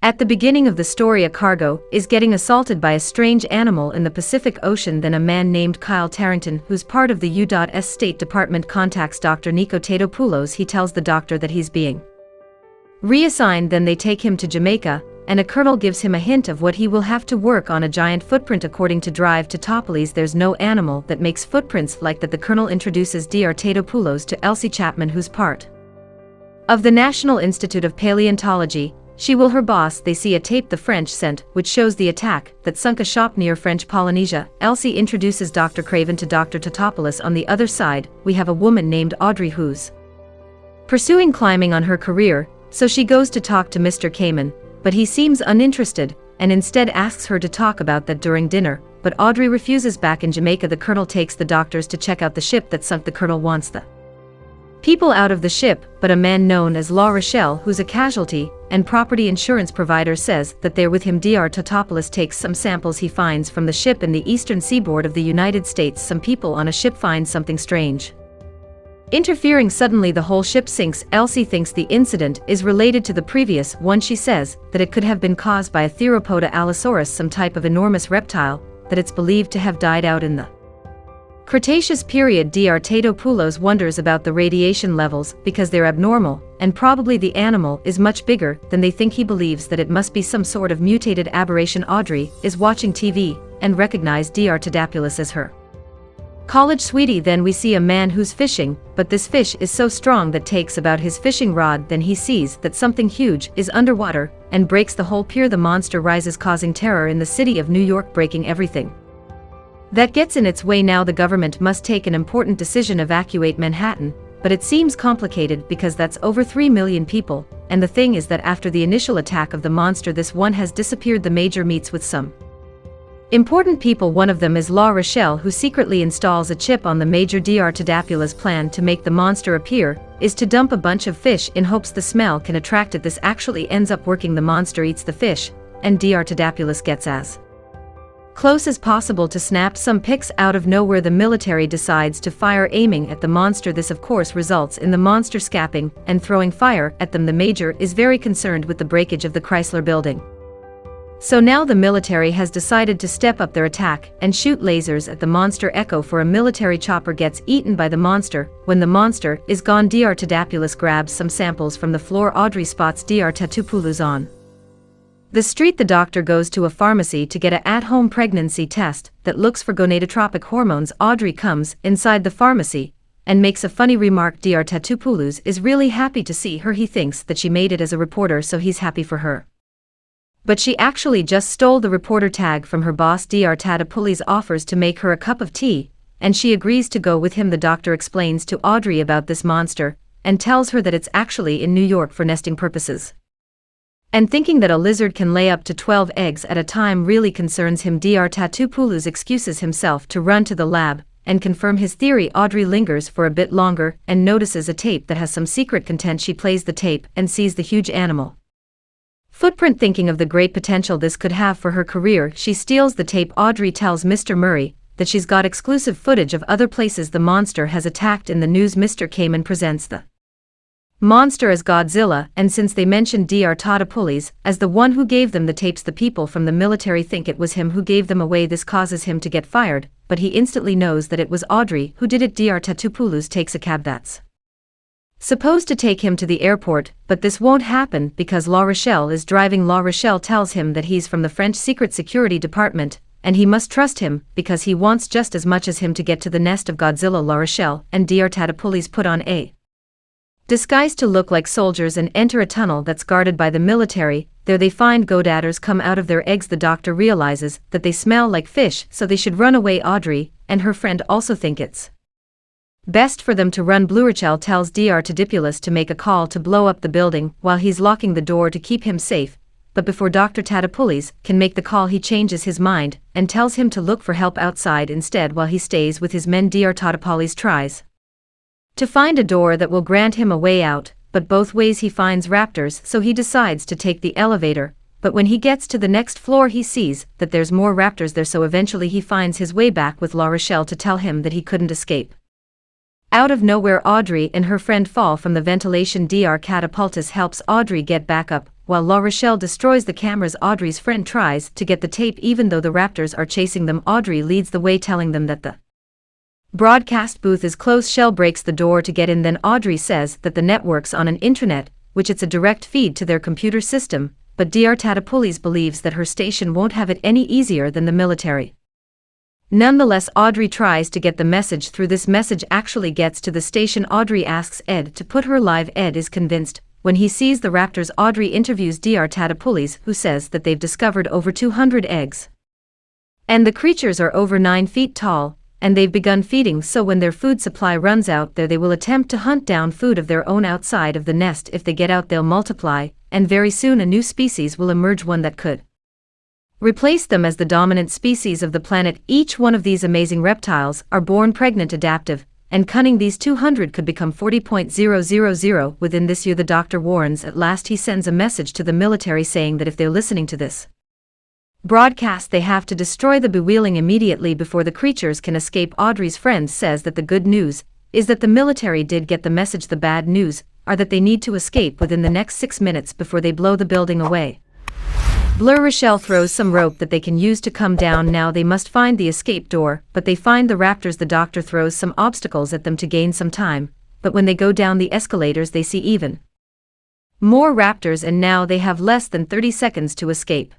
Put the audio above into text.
At the beginning of the story, a cargo is getting assaulted by a strange animal in the Pacific Ocean. Then a man named Kyle Tarrington, who's part of the U.S. State Department, contacts Dr. Nico Tatopoulos. He tells the doctor that he's being reassigned. Then they take him to Jamaica, and a colonel gives him a hint of what he will have to work on: a giant footprint. According to Drive to Topolis, there's no animal that makes footprints like that. The colonel introduces Dr. Tatopoulos to Elsie Chapman, who's part of the National Institute of Paleontology. She will her boss. They see a tape the French sent, which shows the attack that sunk a shop near French Polynesia. Elsie introduces Dr. Craven to Dr. Tatopoulos. On the other side, we have a woman named Audrey who's pursuing climbing on her career, so she goes to talk to Mr. Kamen, but he seems uninterested, and instead asks her to talk about that during dinner, but Audrey refuses. Back in Jamaica, the colonel takes the doctors to check out the ship that sunk. The colonel wants the people out of the ship, but a man known as La Rochelle, who's a casualty and property insurance provider, says that they're with him. Dr. Tatopoulos takes some samples he finds from the ship in the eastern seaboard of the United States. Some people on a ship find something strange interfering. Suddenly the whole ship sinks. Elsie thinks the incident is related to the previous one. She says that it could have been caused by a Theropoda allosaurus, some type of enormous reptile that it's believed to have died out in the Cretaceous period. Dr. Tatopoulos wonders about the radiation levels because they're abnormal, and probably the animal is much bigger than they think. He believes that it must be some sort of mutated aberration. Audrey is watching TV and recognizes Dr. Tatopoulos as her college sweetie. Then we see a man who's fishing, but this fish is so strong that takes about his fishing rod. Then he sees that something huge is underwater and breaks the whole pier. The monster rises, causing terror in the city of New York, breaking everything that gets in its way. Now the government must take an important decision: evacuate Manhattan, but it seems complicated because that's over 3 million people, and the thing is that after the initial attack of the monster, this one has disappeared. The major meets with some important people. One of them is La Rochelle, who secretly installs a chip on the major. Dr. Tatopoulos' plan to make the monster appear is to dump a bunch of fish in hopes the smell can attract it. This actually ends up working. The monster eats the fish, and Dr. Tatopoulos gets as close as possible to snap some pics. Out of nowhere, the military decides to fire, aiming at the monster. This of course results in the monster scapping and throwing fire at them. The major is very concerned with the breakage of the Chrysler building, so now the military has decided to step up their attack and shoot lasers at the monster. Echo for a military chopper gets eaten by the monster. When the monster is gone, Dr. Tatopoulos grabs some samples from the floor. Audrey spots Dr. Tatopoulos on the street. The doctor goes to a pharmacy to get an at-home pregnancy test that looks for gonadotropic hormones. Audrey comes inside the pharmacy and makes a funny remark. Dr. Tatopoulos is really happy to see her. He thinks that she made it as a reporter, so he's happy for her, but she actually just stole the reporter tag from her boss. Dr. Tatopoulos offers to make her a cup of tea, and she agrees to go with him. The doctor explains to Audrey about this monster and tells her that it's actually in New York for nesting purposes, and thinking that a lizard can lay up to 12 eggs at a time really concerns him. Dr. Tatopoulos excuses himself to run to the lab and confirm his theory. Audrey lingers for a bit longer and notices a tape that has some secret content. She plays the tape and sees the huge animal footprint. Thinking of the great potential this could have for her career, she steals the tape. Audrey tells Mr. Murray that she's got exclusive footage of other places the monster has attacked. In the news, Mr. Kamen presents the monster as Godzilla, and since they mentioned Dr. Tatopoulos as the one who gave them the tapes, the people from the military think it was him who gave them away. This causes him to get fired, but he instantly knows that it was Audrey who did it. Dr. Tatopoulos takes a cab that's supposed to take him to the airport, but this won't happen because La Rochelle is driving. La Rochelle tells him that he's from the French Secret Security Department, and he must trust him because he wants just as much as him to get to the nest of Godzilla. La Rochelle and Dr. Tatopoulos put on a disguise to look like soldiers and enter a tunnel that's guarded by the military. There they find godatters come out of their eggs. The doctor realizes that they smell like fish, so they should run away. Audrey and her friend also think it's best for them to run. Blue Rochelle tells Dr. Tatopoulos to make a call to blow up the building while he's locking the door to keep him safe, but before Dr. Tatopoulos can make the call, he changes his mind and tells him to look for help outside instead while he stays with his men. Dr. Tatopoulos tries to find a door that will grant him a way out, but both ways he finds raptors, so he decides to take the elevator, but when he gets to the next floor he sees that there's more raptors there, so eventually he finds his way back with La Rochelle to tell him that he couldn't escape. Out of nowhere, Audrey and her friend fall from the ventilation. Dr. Tatopoulos helps Audrey get back up, while La Rochelle destroys the cameras. Audrey's friend tries to get the tape even though the raptors are chasing them. Audrey leads the way, telling them that the broadcast booth is closed. Shell breaks the door to get in, then Audrey says that the network's on an intranet, which it's a direct feed to their computer system, but Dr. Tatopoulos believes that her station won't have it any easier than the military. Nonetheless, Audrey tries to get the message through. This message actually gets to the station. Audrey asks Ed to put her live. Ed is convinced. When he sees the raptors, Audrey interviews Dr. Tatopoulos, who says that they've discovered over 200 eggs. And the creatures are over 9 feet tall, and they've begun feeding, so when their food supply runs out there, they will attempt to hunt down food of their own outside of the nest. If they get out, they'll multiply, and very soon a new species will emerge, one that could replace them as the dominant species of the planet. Each one of these amazing reptiles are born pregnant, adaptive, and cunning. These 200 could become 40,000 within this year, the doctor warns. At last he sends a message to the military saying that if they're listening to this broadcast, they have to destroy the bewheeling immediately before the creatures can escape. Audrey's friend says that the good news is that the military did get the message. The bad news are that they need to escape within the next 6 minutes before they blow the building away. La Rochelle throws some rope that they can use to come down. Now they must find the escape door, but they find the raptors. The doctor throws some obstacles at them to gain some time, but when they go down the escalators they see even more raptors, and now they have less than 30 seconds to escape.